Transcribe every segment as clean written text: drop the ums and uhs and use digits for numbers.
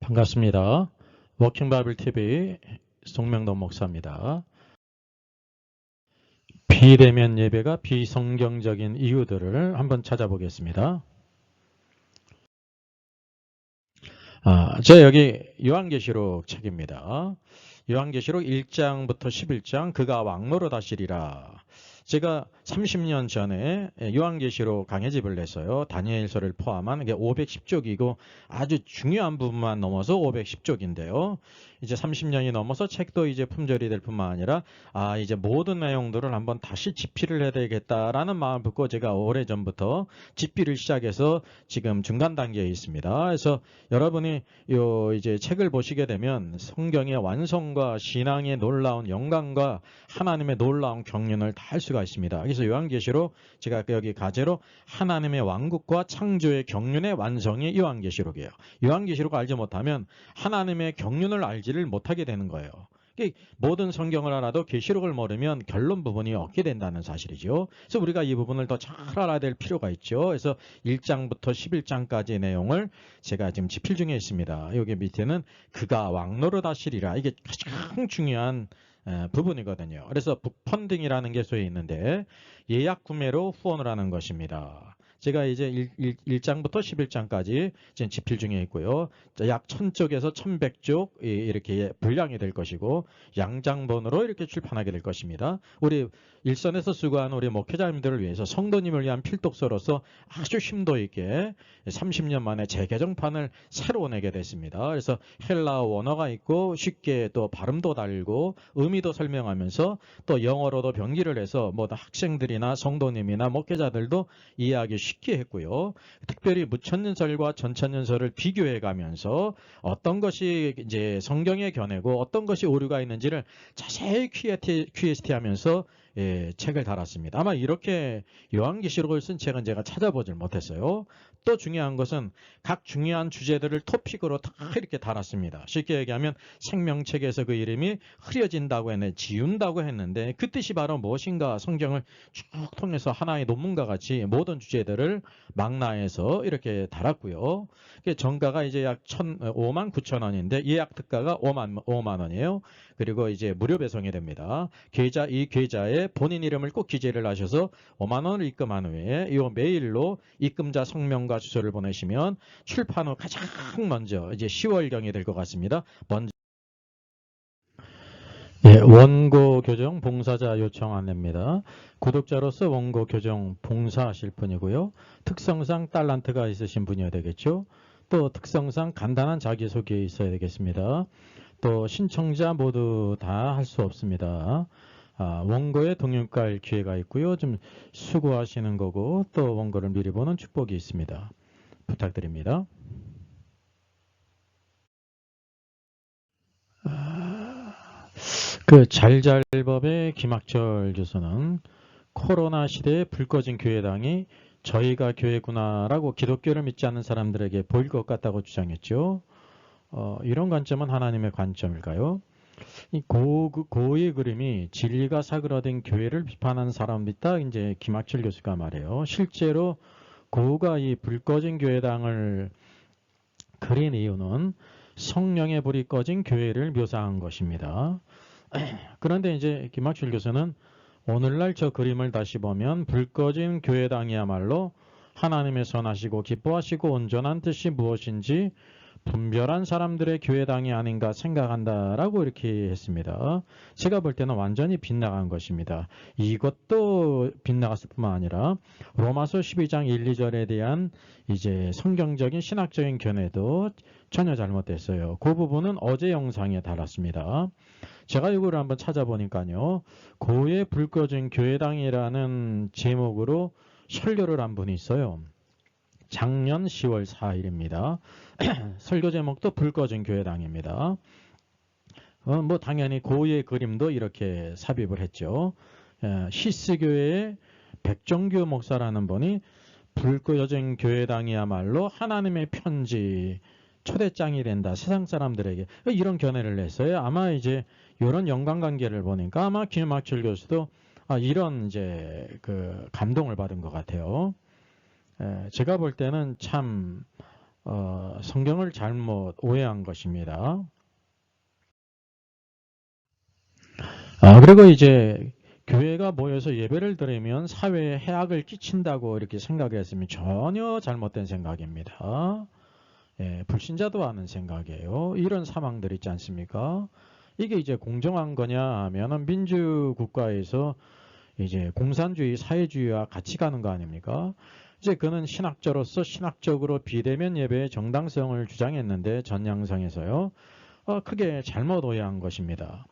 반갑습니다. 워킹 바이블 TV 송명돈 목사입니다. 비대면 예배가 비성경적인 이유들을 한번 찾아보겠습니다. 저 여기 요한계시록 책입니다. 요한계시록 1장부터 11장 그가 왕노로 다시리라. 제가 30년 전에 요한계시록 강해집을 냈어요. 다니엘서를 포함한 게 510쪽이고 아주 중요한 부분만 넘어서 510쪽인데요. 이제 30년이 넘어서 책도 이제 품절이 될 뿐만 아니라 이제 모든 내용들을 한번 다시 집필을 해야 되겠다라는 마음을 품고 제가 오래전부터 집필을 시작해서 지금 중간 단계에 있습니다. 그래서 여러분이 이제 책을 보시게 되면 성경의 완성과 신앙의 놀라운 영광과 하나님의 놀라운 경륜을 다 할 수가 있습니다. 그래서 요한계시록 제가 여기 가제로 하나님의 왕국과 창조의 경륜의 완성이 요한계시록이에요. 요한계시록 알지 못하면 하나님의 경륜을 알지를 못하게 되는 거예요. 모든 성경을 알아도 계시록을 모르면 결론 부분이 없게 된다는 사실이죠. 그래서 우리가 이 부분을 더 잘 알아야 될 필요가 있죠. 그래서 1장부터 11장까지의 내용을 제가 지금 집필 중에 있습니다. 여기 밑에는 그가 왕노로 다시리라. 이게 가장 중요한 부분이거든요. 그래서 북펀딩이라는 게 소위 있는데 예약 구매로 후원을 하는 것입니다. 제가 이제 1장부터 11장까지 지금 집필 중에 있고요. 약 1000쪽에서 1100쪽 이렇게 분량이 될 것이고 양장본으로 이렇게 출판하게 될 것입니다. 우리 일선에서 수고하는 우리 목회자님들을 위해서 성도님을 위한 필독서로서 아주 심도 있게 30년 만에 재개정판을 새로 내게 됐습니다. 그래서 헬라어 원어가 있고 쉽게 또 발음도 달고 의미도 설명하면서 또 영어로도 변기를 해서 뭐 학생들이나 성도님이나 목회자들도 이해하기 쉽게 했고요. 특별히 무천년설과 전천년설을 비교해 가면서 어떤 것이 이제 성경의 견해고 어떤 것이 오류가 있는지를 자세히 QST 하면서 책을 달았습니다. 아마 이렇게 요한계시록을 쓴 책은 제가 찾아보질 못했어요. 또 중요한 것은 각 중요한 주제들을 토픽으로 다 이렇게 달았습니다. 쉽게 얘기하면 생명책에서 그 이름이 흐려진다고 했는데 지운다고 했는데 그 뜻이 바로 무엇인가 성경을 쭉 통해서 하나의 논문과 같이 모든 주제들을 망라해서 이렇게 달았고요. 정가가 이제 약 59,000원인데 예약 특가가 5만 원이에요. 그리고 이제 무료 배송이 됩니다. 이 계좌에 본인 이름을 꼭 기재를 하셔서 5만 원을 입금한 후에 이 메일로 입금자 성명과 주소를 보내시면 출판 후 가장 먼저 이제 10월경이 될 것 같습니다. 먼저 원고 교정 봉사자 요청 안내입니다. 구독자로서 원고 교정 봉사하실 분이고요. 특성상 달란트가 있으신 분이어야 되겠죠. 또 특성상 간단한 자기소개 있어야 되겠습니다. 또 신청자 모두 다 할 수 없습니다. 원고에 동역할 기회가 있고요. 좀 수고하시는 거고 또 원고를 미리 보는 축복이 있습니다. 부탁드립니다. 그 잘잘법의 김학철 교수는 코로나 시대에 불 꺼진 교회당이 저희가 교회구나라고 기독교를 믿지 않는 사람들에게 보일 것 같다고 주장했죠. 이런 관점은 하나님의 관점일까요? 이 고의 그림이 진리가 사그라든 교회를 비판하는 사람도 있다. 이제 김학철 교수가 말해요. 실제로 고가 이 불 꺼진 교회당을 그린 이유는 성령의 불이 꺼진 교회를 묘사한 것입니다. 그런데 이제 김학철 교수는 오늘날 저 그림을 다시 보면 불 꺼진 교회당이야말로 하나님의 선하시고 기뻐하시고 온전한 뜻이 무엇인지 분별한 사람들의 교회당이 아닌가 생각한다라고 이렇게 했습니다. 제가 볼 때는 완전히 빗나간 것입니다. 이것도 빗나갔을 뿐만 아니라 로마서 12장 1, 2절에 대한 이제 성경적인 신학적인 견해도 전혀 잘못됐어요. 그 부분은 어제 영상에 달았습니다. 제가 이거를 한번 찾아보니까요. 고의 불 꺼진 교회당이라는 제목으로 설교를 한 분이 있어요. 작년 10월 4일입니다. 설교 제목도 불 꺼진 교회당입니다. 뭐 당연히 고의 그림도 이렇게 삽입을 했죠. 히스교회의 백정규 목사라는 분이 불 꺼진 교회당이야말로 하나님의 편지 초대장이 된다. 세상 사람들에게 이런 견해를 냈어요. 아마 이제 이런 연관관계를 보니까 아마 김학철 교수도 이런 이제 그 감동을 받은 것 같아요. 제가 볼 때는 참 성경을 잘못 오해한 것입니다. 그리고 이제 교회가 모여서 예배를 드리면 사회에 해악을 끼친다고 이렇게 생각했으면 전혀 잘못된 생각입니다. 예, 불신자도 하는 생각이에요. 이런 사망들 있지 않습니까? 이게 이제 공정한 거냐 하면은 민주국가에서 이제 공산주의, 사회주의와 같이 가는 거 아닙니까? 이제 그는 신학자로서 신학적으로 비대면 예배의 정당성을 주장했는데 전양성에서요. 크게 잘못 오해한 것입니다.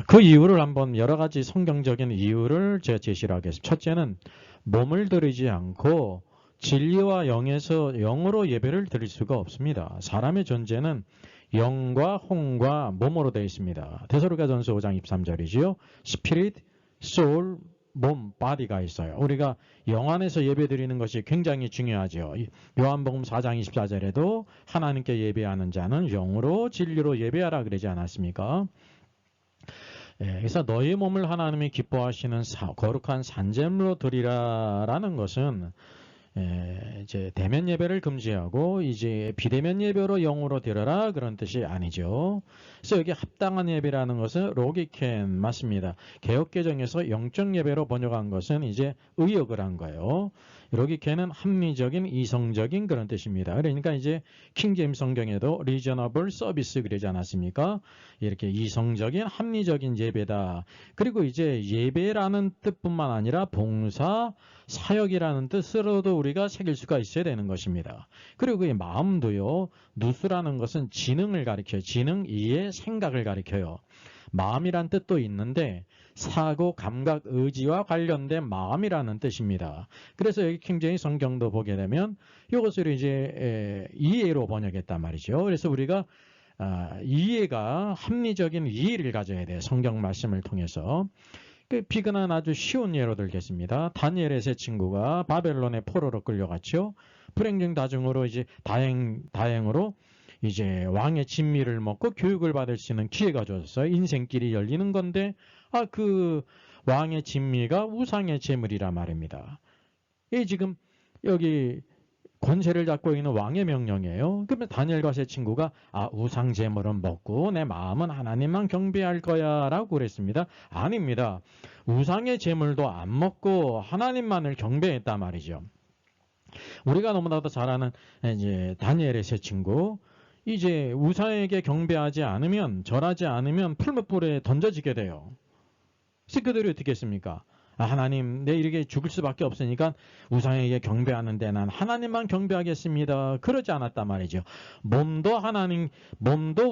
그 이유를 한번 여러 가지 성경적인 이유를 제가 제시를 하겠습니다. 첫째는 몸을 들이지 않고 진리와 영에서 영으로 예배를 드릴 수가 없습니다. 사람의 존재는 영과 혼과 몸으로 되어 있습니다. 데살로니가전서 5장 23절이지요. 스피릿, 소울, 몸, 바디가 있어요. 우리가 영 안에서 예배 드리는 것이 굉장히 중요하죠. 요한복음 4장 24절에도 하나님께 예배하는 자는 영으로 진리로 예배하라 그러지 않았습니까? 그래서 너희 몸을 하나님이 기뻐하시는 거룩한 산제물로 드리라라는 것은 이제 대면 예배를 금지하고 이제 비대면 예배로 영으로 드려라 그런 뜻이 아니죠. 그래서 여기 합당한 예배라는 것은 로기켄 맞습니다. 개역개정에서 영적 예배로 번역한 것은 이제 의역을 한 거예요. 로기켄은 합리적인 이성적인 그런 뜻입니다. 그러니까 이제 킹제임스 성경에도 reasonable service 그러지 않았습니까? 이렇게 이성적인 합리적인 예배다. 그리고 이제 예배라는 뜻뿐만 아니라 봉사 사역이라는 뜻으로도 우리가 새길 수가 있어야 되는 것입니다. 그리고 이 마음도요. 누스라는 것은 지능을 가리켜요. 지능, 이해, 생각을 가리켜요. 마음이란 뜻도 있는데 사고, 감각, 의지와 관련된 마음이라는 뜻입니다. 그래서 여기 킹제임스 성경도 보게 되면 이것을 이제 이해로 번역했단 말이죠. 그래서 우리가 이해가 합리적인 이해를 가져야 돼요. 성경 말씀을 통해서. 비근한 아주 쉬운 예로 들겠습니다. 다니엘의 세 친구가 바벨론의 포로로 끌려갔죠. 불행중 다중으로 이제 다행으로 이제 왕의 진미를 먹고 교육을 받을 수 있는 기회가 주어졌어요. 인생길이 열리는 건데 그 왕의 진미가 우상의 제물이라 말입니다. 이 지금 여기 권세를 잡고 있는 왕의 명령이에요. 그러면 다니엘과 세 친구가 우상 제물은 먹고 내 마음은 하나님만 경배할 거야 라고 그랬습니다. 아닙니다. 우상의 제물도 안 먹고 하나님만을 경배했단 말이죠. 우리가 너무나도 잘 아는 이제 다니엘의 세 친구 이제 우상에게 경배하지 않으면 절하지 않으면 풀무불에 던져지게 돼요. 그래서 그들이 어떻게 했습니까? 하나님 내 이렇게 죽을 수밖에 없으니까 우상에게 경배하는데 난 하나님만 경배하겠습니다. 그러지 않았단 말이죠. 몸도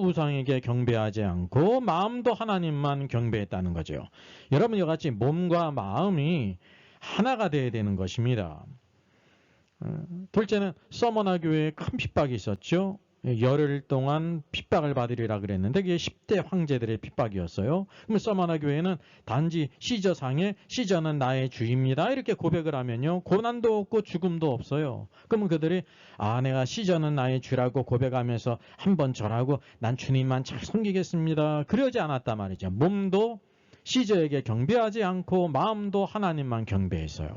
우상에게 경배하지 않고 마음도 하나님만 경배했다는 거죠. 여러분 이와 같이 몸과 마음이 하나가 되어야 되는 것입니다. 둘째는 서머나 교회에 큰 핍박이 있었죠. 열흘 동안 핍박을 받으리라 그랬는데 그게 10대 황제들의 핍박이었어요. 그럼 서머나 교회는 단지 시저상에 시저는 나의 주입니다 이렇게 고백을 하면요 고난도 없고 죽음도 없어요. 그러면 그들이 내가 시저는 나의 주라고 고백하면서 한번 절하고 난 주님만 잘 섬기겠습니다 그러지 않았단 말이죠. 몸도 시저에게 경배하지 않고 마음도 하나님만 경배했어요.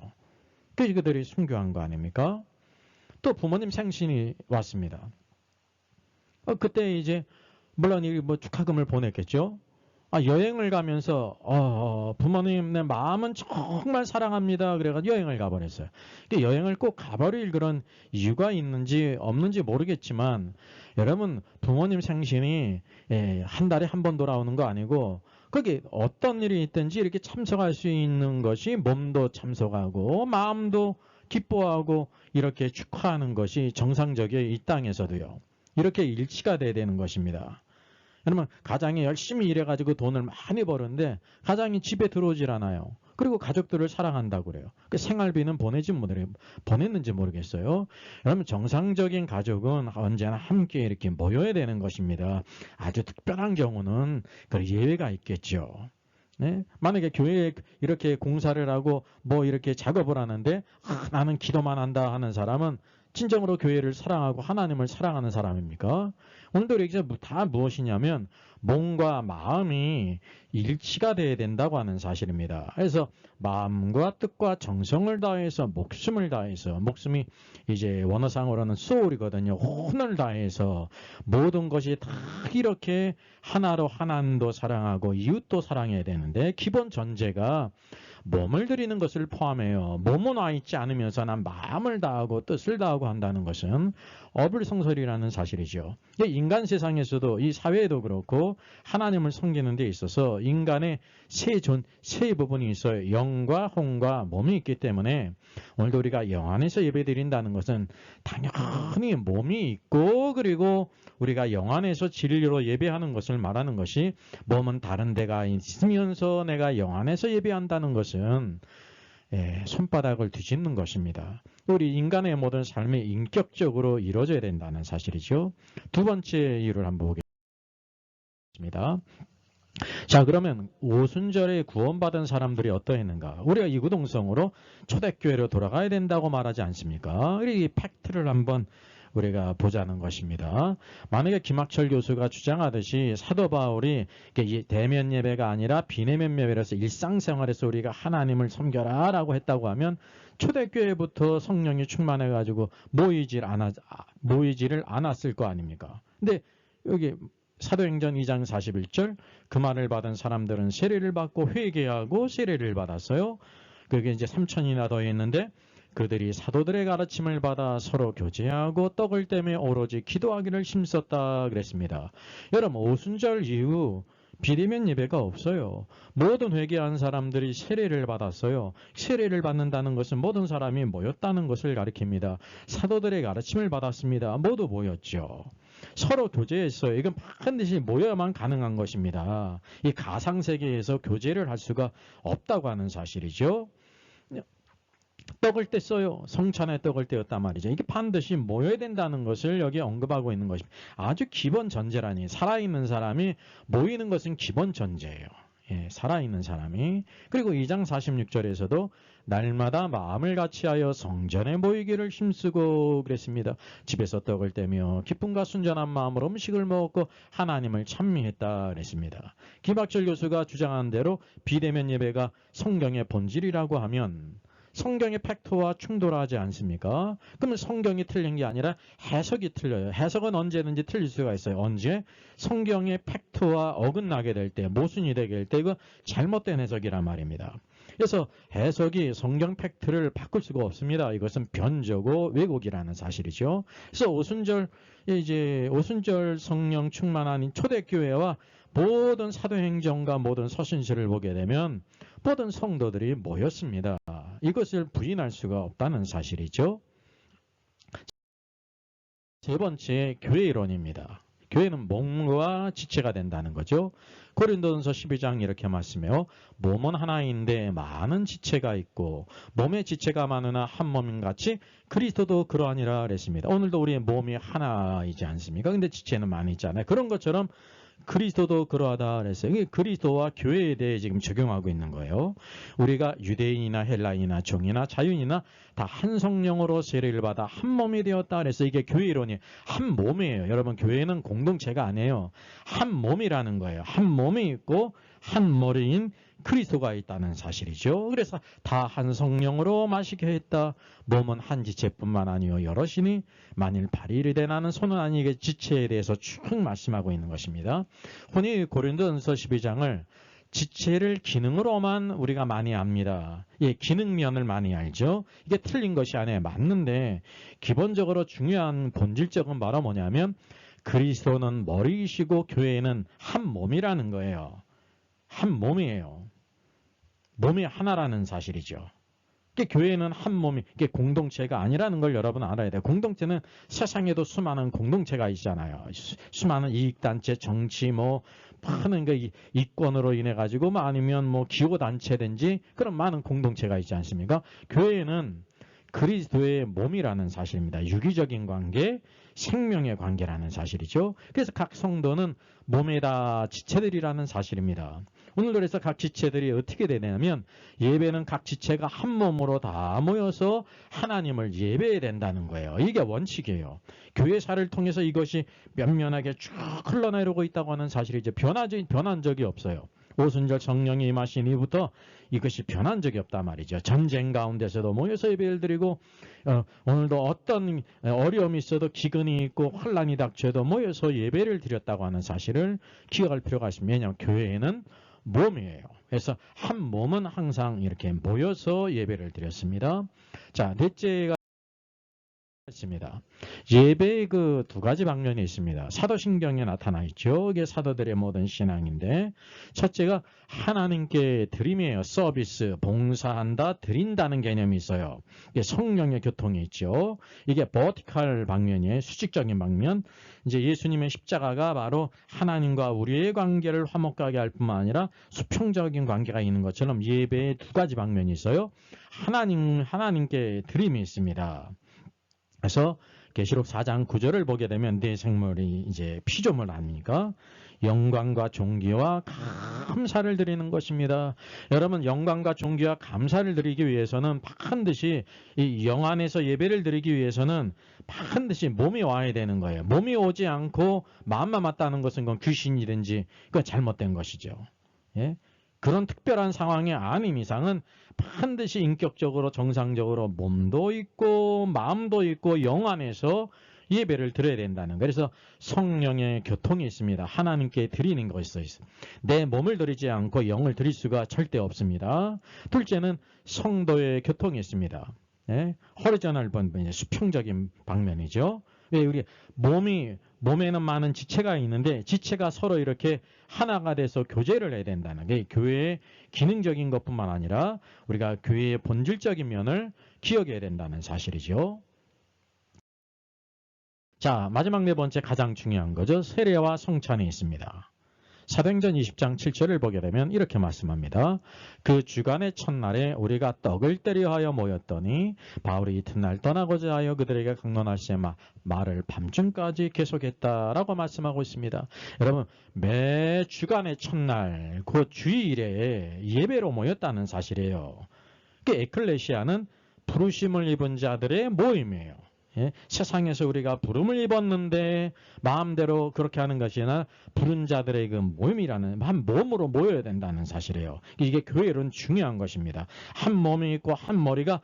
그래서 그들이 순교한 거 아닙니까? 또 부모님 생신이 왔습니다. 그때 이제 물론 뭐 축하금을 보냈겠죠. 여행을 가면서 부모님 내 마음은 정말 사랑합니다. 그래가지고 여행을 가버렸어요. 여행을 꼭 가버릴 그런 이유가 있는지 없는지 모르겠지만 여러분 부모님 생신이 한 달에 한 번 돌아오는 거 아니고 거기 어떤 일이 있든지 이렇게 참석할 수 있는 것이 몸도 참석하고 마음도 기뻐하고 이렇게 축하하는 것이 정상적이에요. 이 땅에서도요. 이렇게 일치가 돼야 되는 것입니다. 여러분 가장이 열심히 일해가지고 돈을 많이 버는데 가장이 집에 들어오질 않아요. 그리고 가족들을 사랑한다고 그래요. 그 생활비는 보냈는지 모르겠어요. 여러분 정상적인 가족은 언제나 함께 이렇게 모여야 되는 것입니다. 아주 특별한 경우는 그 예외가 있겠죠. 네? 만약에 교회에 이렇게 공사를 하고 뭐 이렇게 작업을 하는데 나는 기도만 한다 하는 사람은 진정으로 교회를 사랑하고 하나님을 사랑하는 사람입니까? 오늘도 여기서 다 무엇이냐면 몸과 마음이 일치가 돼야 된다고 하는 사실입니다. 그래서 마음과 뜻과 정성을 다해서 목숨을 다해서, 목숨이 이제 원어상으로는 soul이거든요. 혼을 다해서 모든 것이 다 이렇게 하나로 하나님도 사랑하고 이웃도 사랑해야 되는데, 기본 전제가 몸을 들이는 것을 포함해요. 몸은 와 있지 않으면서 난 마음을 다하고 뜻을 다하고 한다는 것은 어불성설이라는 사실이죠. 인간 세상에서도, 이 사회에도 그렇고 하나님을 섬기는 데 있어서 인간의 세 부분이 있어요. 영과 혼과 몸이 있기 때문에 오늘도 우리가 영 안에서 예배드린다는 것은 당연히 몸이 있고, 그리고 우리가 영 안에서 진리로 예배하는 것을 말하는 것이, 몸은 다른 데가 있으면서 내가 영 안에서 예배한다는 것은 손바닥을 뒤집는 것입니다. 우리 인간의 모든 삶이 인격적으로 이루어져야 된다는 사실이죠. 두 번째 이유를 한번 보겠습니다. 자, 그러면 오순절에 구원받은 사람들이 어떠했는가? 우리가 이구동성으로 초대교회로 돌아가야 된다고 말하지 않습니까? 이 팩트를 한번 우리가 보자는 것입니다. 만약에 김학철 교수가 주장하듯이 사도 바울이 대면 예배가 아니라 비대면 예배라서 일상생활에서 우리가 하나님을 섬겨라 라고 했다고 하면 초대교회부터 성령이 충만해가지고 모이지를 않았을 거 아닙니까? 근데 여기 사도행전 2장 41절, 그 말을 받은 사람들은 세례를 받고 회개하고 세례를 받았어요. 그게 이제 3,000이나 더 있는데, 그들이 사도들의 가르침을 받아 서로 교제하고 떡을 떼며 오로지 기도하기를 힘썼다 그랬습니다. 여러분, 오순절 이후 비대면 예배가 없어요. 모든 회개한 사람들이 세례를 받았어요. 세례를 받는다는 것은 모든 사람이 모였다는 것을 가리킵니다. 사도들의 가르침을 받았습니다. 모두 모였죠. 서로 교제했어요. 이건 반드시 모여야만 가능한 것입니다. 이 가상세계에서 교제를 할 수가 없다고 하는 사실이죠. 떡을 뗐어요. 성찬의 떡을 떼었단 말이죠. 이게 반드시 모여야 된다는 것을 여기 언급하고 있는 것입니다. 아주 기본 전제라니, 살아있는 사람이 모이는 것은 기본 전제예요. 살아있는 사람이. 그리고 2장 46절에서도 날마다 마음을 같이하여 성전에 모이기를 힘쓰고 그랬습니다. 집에서 떡을 떼며 기쁨과 순전한 마음으로 음식을 먹었고 하나님을 찬미했다 그랬습니다. 김학철 교수가 주장한 대로 비대면 예배가 성경의 본질이라고 하면 성경의 팩트와 충돌하지 않습니까? 그러면 성경이 틀린 게 아니라 해석이 틀려요. 해석은 언제든지 틀릴 수가 있어요. 언제? 성경의 팩트와 어긋나게 될 때, 모순이 되게 될 때, 이거 잘못된 해석이란 말입니다. 그래서 해석이 성경 팩트를 바꿀 수가 없습니다. 이것은 변조고 왜곡이라는 사실이죠. 그래서 오순절 성령 충만한 초대교회와 모든 사도행전과 모든 서신서를 보게 되면 모든 성도들이 모였습니다. 이것을 부인할 수가 없다는 사실이죠. 세 번째, 교회이론입니다. 교회는 몸과 지체가 된다는 거죠. 고린도전서 12장 이렇게 말씀해요. 몸은 하나인데 많은 지체가 있고 몸의 지체가 많으나 한 몸인 같이 그리스도도 그러하니라 그랬습니다. 오늘도 우리의 몸이 하나이지 않습니까? 근데 지체는 많이 있잖아요. 그런 것처럼 그리스도도 그러하다 그랬어요. 이게 그리스도와 교회에 대해 지금 적용하고 있는 거예요. 우리가 유대인이나 헬라인이나 종이나 자유인이나 다 한 성령으로 세례를 받아 한 몸이 되었다 그래서 이게 교회이론이 한 몸이에요. 여러분, 교회는 공동체가 아니에요. 한 몸이라는 거예요. 한 몸이 있고 한 머리인 그리스도가 있다는 사실이죠. 그래서 다 한 성령으로 마시게 했다. 몸은 한 지체뿐만 아니요 여럿이니 만일 발이 되나는 손은 아니게 지체에 대해서 쭉 말씀하고 있는 것입니다. 흔히 고린도전서 12장을 지체를 기능으로만 우리가 많이 압니다. 기능면을 많이 알죠. 이게 틀린 것이 아니에요. 맞는데 기본적으로 중요한 본질적인 바로 뭐냐면 그리스도는 머리이시고 교회는 한 몸이라는 거예요. 한 몸이에요. 몸이 하나라는 사실이죠. 교회는 한 몸이, 공동체가 아니라는 걸 여러분 알아야 돼요. 공동체는 세상에도 수많은 공동체가 있잖아요. 수많은 이익단체, 정치, 많은 이권으로 인해 가지고, 아니면 기호단체든지 그런 많은 공동체가 있지 않습니까? 교회는 그리스도의 몸이라는 사실입니다. 유기적인 관계, 생명의 관계라는 사실이죠. 그래서 각 성도는 몸에 다 지체들이라는 사실입니다. 오늘도 그래서 각 지체들이 어떻게 되냐면 예배는 각 지체가 한 몸으로 다 모여서 하나님을 예배해야 된다는 거예요. 이게 원칙이에요. 교회사를 통해서 이것이 면면하게 쭉 흘러내려오고 있다고 하는 사실이 이제 변한 적이 없어요. 오순절 성령이 임하신 이후부터 이것이 변한 적이 없단 말이죠. 전쟁 가운데서도 모여서 예배를 드리고 오늘도 어떤 어려움이 있어도 기근이 있고 환란이 닥쳐도 모여서 예배를 드렸다고 하는 사실을 기억할 필요가 있습니다. 왜냐하면 교회에는 몸이에요. 그래서 한 몸은 항상 이렇게 모여서 예배를 드렸습니다. 자, 넷째가 있습니다. 예배의 그 두 가지 방면이 있습니다. 사도신경에 나타나 있죠. 이게 사도들의 모든 신앙인데 첫째가 하나님께 드림이에요. 서비스, 봉사한다, 드린다는 개념이 있어요. 이게 성령의 교통이 있죠. 이게 버티컬 방면이에요. 수직적인 방면. 이제 예수님의 십자가가 바로 하나님과 우리의 관계를 화목하게 할 뿐만 아니라 수평적인 관계가 있는 것처럼 예배의 두 가지 방면이 있어요. 하나님께 드림이 있습니다. 그래서 계시록 4장 9절을 보게 되면 네 생물이 이제 피조물 아닙니까? 영광과 존귀와 감사를 드리는 것입니다. 여러분, 영광과 존귀와 감사를 드리기 위해서는 반드시 이 영 안에서 예배를 드리기 위해서는 반드시 몸이 와야 되는 거예요. 몸이 오지 않고 마음만 맞다는 것은 그건 귀신이든지 그건 잘못된 것이죠. 예? 그런 특별한 상황이 아닌 이상은 반드시 인격적으로 정상적으로 몸도 있고 마음도 있고 영 안에서 예배를 드려야 된다는 거예요. 그래서 성령의 교통이 있습니다. 하나님께 드리는 것이 있어요. 내 몸을 드리지 않고 영을 드릴 수가 절대 없습니다. 둘째는 성도의 교통이 있습니다. 예? 호리조널 방면, 수평적인 방면이죠. 왜 우리 몸에는 많은 지체가 있는데 지체가 서로 이렇게 하나가 돼서 교제를 해야 된다는 게 교회의 기능적인 것뿐만 아니라 우리가 교회의 본질적인 면을 기억해야 된다는 사실이죠. 자, 마지막 네 번째 가장 중요한 거죠. 세례와 성찬이 있습니다. 사도행전 20장 7절을 보게 되면 이렇게 말씀합니다. 그 주간의 첫날에 우리가 떡을 때려 하여 모였더니 바울이 이튿날 떠나고자 하여 그들에게 강론할세 말을 밤중까지 계속했다라고 말씀하고 있습니다. 여러분, 매 주간의 첫날 그 주일에 예배로 모였다는 사실이에요. 그 에클레시아는 부르심을 입은 자들의 모임이에요. 예? 세상에서 우리가 부름을 입었는데 마음대로 그렇게 하는 것이 아니라 부른 자들의 그 모임이라는 한 몸으로 모여야 된다는 사실이에요. 이게 교회론 중요한 것입니다. 한 몸이 있고 한 머리가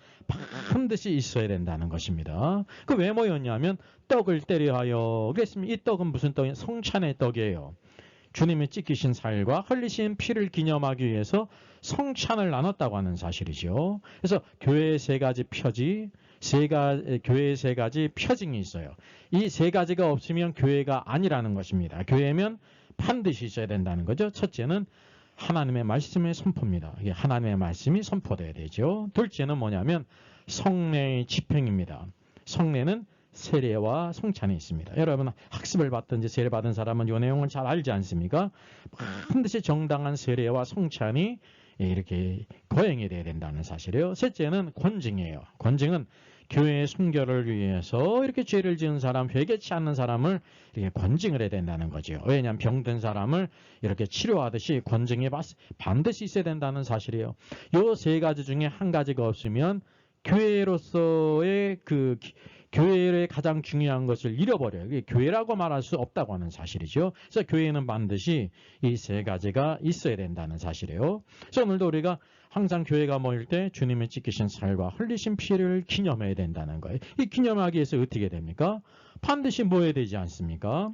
반드시 있어야 된다는 것입니다. 그 왜 모였냐면 떡을 때려 하여 그랬으면 이 떡은 무슨 떡이에요? 성찬의 떡이에요. 주님이 찢기신 살과 흘리신 피를 기념하기 위해서 성찬을 나눴다고 하는 사실이죠. 그래서 교회의 세 가지 표지 교회의 세 가지 표징이 있어요. 이 세 가지가 없으면 교회가 아니라는 것입니다. 교회면 반드시 있어야 된다는 거죠. 첫째는 하나님의 말씀의 선포입니다. 이게 하나님의 말씀이 선포돼야 되죠. 둘째는 뭐냐면 성례의 집행입니다. 성례는 세례와 성찬이 있습니다. 여러분 학습을 받든지 세례 받은 사람은 이 내용을 잘 알지 않습니까? 반드시 정당한 세례와 성찬이 이렇게 거행이 돼야 된다는 사실이에요. 셋째는 권징이에요. 권징은 교회의 순결을 위해서 이렇게 죄를 지은 사람, 회개치 않는 사람을 이렇게 권징을 해야 된다는 거죠. 왜냐하면 병든 사람을 이렇게 치료하듯이 권징이 반드시 있어야 된다는 사실이에요. 이 세 가지 중에 한 가지가 없으면 교회로서의 교회의 가장 중요한 것을 잃어버려요. 이게 교회라고 말할 수 없다고 하는 사실이죠. 그래서 교회는 반드시 이 세 가지가 있어야 된다는 사실이에요. 그래서 오늘도 우리가 항상 교회가 모일 때 주님의 찢기신 살과 흘리신 피를 기념해야 된다는 거예요. 이 기념하기 위해서 어떻게 됩니까? 반드시 모여야 되지 않습니까?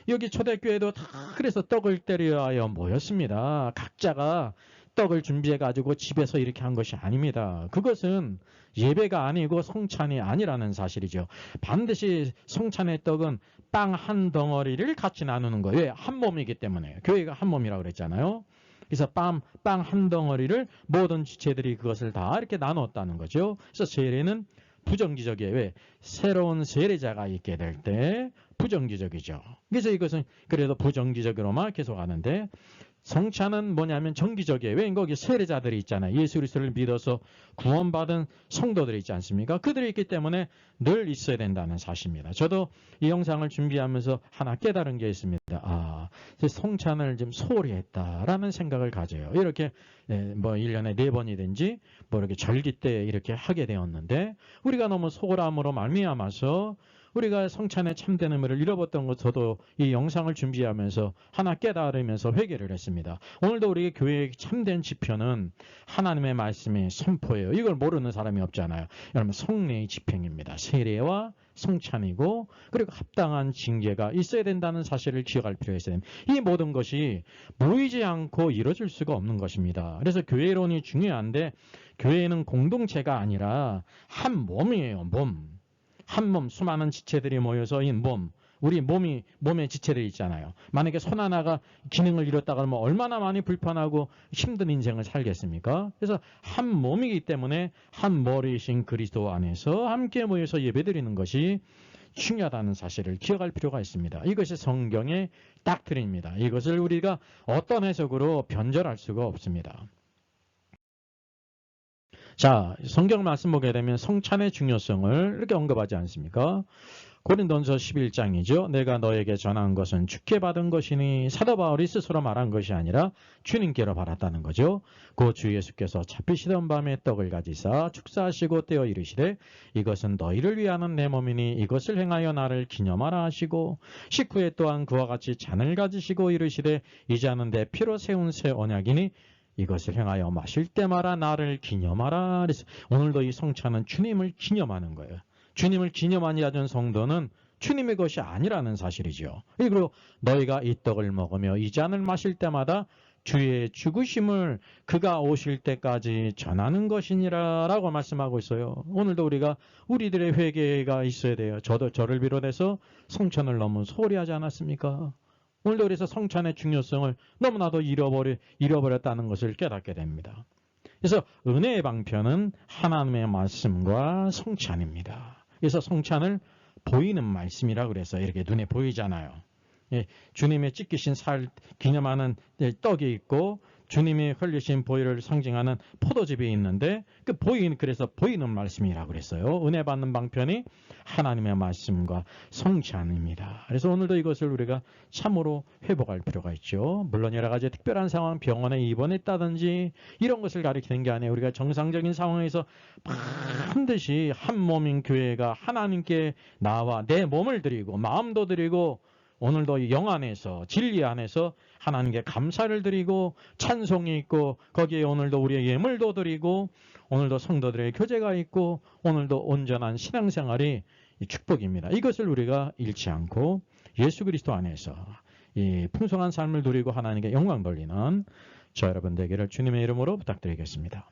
여기 초대교회도 다 그래서 떡을 때려 하여 모였습니다. 각자가 떡을 준비해가지고 집에서 이렇게 한 것이 아닙니다. 그것은 예배가 아니고 성찬이 아니라는 사실이죠. 반드시 성찬의 떡은 빵 한 덩어리를 같이 나누는 거예요. 왜? 한 몸이기 때문에. 교회가 한 몸이라고 그랬잖아요. 그래서 빵 한 덩어리를 모든 지체들이 그것을 다 이렇게 나눴다는 거죠. 그래서 세례는 부정기적이에요. 왜? 새로운 세례자가 있게 될 때 부정기적이죠. 그래서 이것은 그래도 부정기적으로만 계속 하는데 성찬은 뭐냐면 정기적이에요. 왜 거기 세례자들이 있잖아요. 예수 그리스도를 믿어서 구원받은 성도들이 있지 않습니까? 그들이 있기 때문에 늘 있어야 된다는 사실입니다. 저도 이 영상을 준비하면서 하나 깨달은 게 있습니다. 성찬을 좀 소홀히 했다라는 생각을 가져요. 이렇게 뭐 1년에 4번이든지 뭐 이렇게 절기 때 이렇게 하게 되었는데 우리가 너무 소홀함으로 말미암아서 우리가 성찬의 참된 의미를 잃어버렸던 것 저도 이 영상을 준비하면서 하나 깨달으면서 회개를 했습니다. 오늘도 우리 교회의 참된 지표는 하나님의 말씀의 선포예요. 이걸 모르는 사람이 없잖아요. 여러분 성례의 집행입니다. 세례와 성찬이고 그리고 합당한 징계가 있어야 된다는 사실을 기억할 필요가 있어요. 이 모든 것이 모이지 않고 이루어질 수가 없는 것입니다. 그래서 교회론이 중요한데 교회는 공동체가 아니라 한 몸이에요. 몸. 한 몸, 수많은 지체들이 모여서 인 몸, 우리 몸의 지체들이 있잖아요. 만약에 손 하나가 기능을 잃었다 그러면 얼마나 많이 불편하고 힘든 인생을 살겠습니까? 그래서 한 몸이기 때문에 한 머리이신 그리스도 안에서 함께 모여서 예배드리는 것이 중요하다는 사실을 기억할 필요가 있습니다. 이것이 성경의 닥트린입니다. 이것을 우리가 어떤 해석으로 변절할 수가 없습니다. 자, 성경 말씀 보게 되면 성찬의 중요성을 이렇게 언급하지 않습니까? 고린도전서 11장이죠. 내가 너에게 전한 것은 주께 받은 것이니 사도 바울이 스스로 말한 것이 아니라 주님께로 받았다는 거죠. 그 주 예수께서 잡히시던 밤에 떡을 가지사 축사하시고 떼어 이르시되 이것은 너희를 위하는 내 몸이니 이것을 행하여 나를 기념하라 하시고 식후에 또한 그와 같이 잔을 가지시고 이르시되 이 잔은 내 피로 세운 새 언약이니 이것을 행하여 마실 때마다 나를 기념하라. 그래서 오늘도 이 성찬은 주님을 기념하는 거예요. 주님을 기념하니 하던 성도는 주님의 것이 아니라는 사실이죠. 그리고 너희가 이 떡을 먹으며 이 잔을 마실 때마다 주의 죽으심을 그가 오실 때까지 전하는 것이니라 라고 말씀하고 있어요. 오늘도 우리가 우리들의 회개가 있어야 돼요. 저를 비롯해서 성찬을 너무 소홀히 하지 않았습니까? 오늘도 그래서 성찬의 중요성을 너무나도 잃어버렸다는 것을 깨닫게 됩니다. 그래서 은혜의 방편은 하나님의 말씀과 성찬입니다. 그래서 성찬을 보이는 말씀이라고 그래서 이렇게 눈에 보이잖아요. 주님의 찢기신 살 기념하는 떡이 있고 주님이 흘리신 보혈을 상징하는 포도즙이 있는데 그래서 보이는 말씀이라고 그랬어요. 은혜 받는 방편이 하나님의 말씀과 성찬입니다. 그래서 오늘도 이것을 우리가 참으로 회복할 필요가 있죠. 물론 여러 가지 특별한 상황, 병원에 입원했다든지 이런 것을 가리키는 게 아니에요. 우리가 정상적인 상황에서 반드시 한 몸인 교회가 하나님께 나와 내 몸을 드리고 마음도 드리고 오늘도 영 안에서 진리 안에서 하나님께 감사를 드리고 찬송이 있고 거기에 오늘도 우리의 예물도 드리고 오늘도 성도들의 교제가 있고 오늘도 온전한 신앙생활이 축복입니다. 이것을 우리가 잃지 않고 예수 그리스도 안에서 이 풍성한 삶을 누리고 하나님께 영광 돌리는 저 여러분 되기를 주님의 이름으로 부탁드리겠습니다.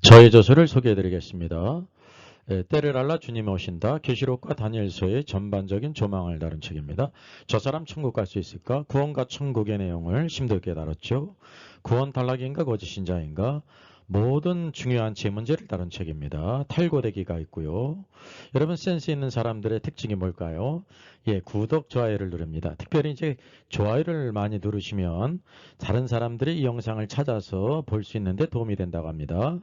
저의 저서를 소개해드리겠습니다. 때를 알라 주님이 오신다. 계시록과 다니엘서의 전반적인 조망을 다룬 책입니다. 저 사람 천국 갈 수 있을까? 구원과 천국의 내용을 심도 있게 다뤘죠. 구원 탈락인가 거짓신자인가? 모든 중요한 제문제를 다룬 책입니다. 탈고되기가 있고요. 여러분 센스 있는 사람들의 특징이 뭘까요? 구독, 좋아요를 누릅니다. 특별히 이제 좋아요를 많이 누르시면 다른 사람들이 이 영상을 찾아서 볼 수 있는데 도움이 된다고 합니다.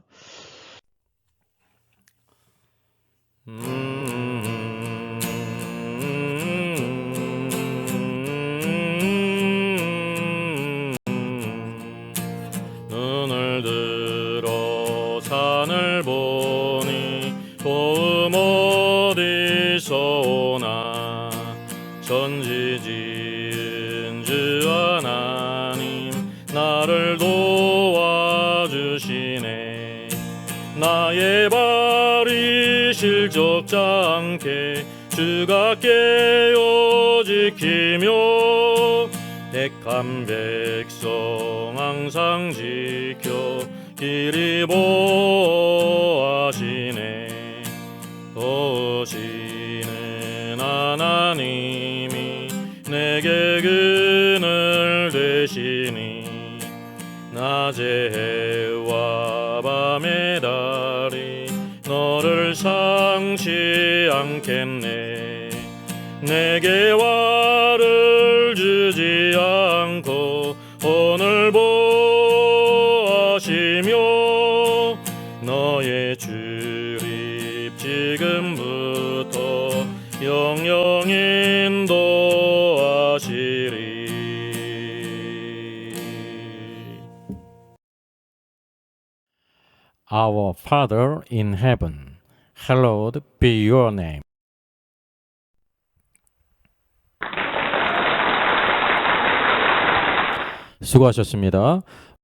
눈을 들어 산을 보니 도움 어디서 오나 전지 지은 주 하나님 나를 도와주시네. 나의 발이 실족지 않게 주가 깨어 지키며 택한 백성 항상 지켜 길이 보호하시네. 도우시는 하나님이 내게 그늘 되시니 낮에 해와 밤의 달이 너를 상치 않겠네. 내게 와 나를 주지 않고 오늘 보하시며 너의 출입 지금부터 영영 인도하시리. Our Father in heaven, hallowed be your name. 수고하셨습니다.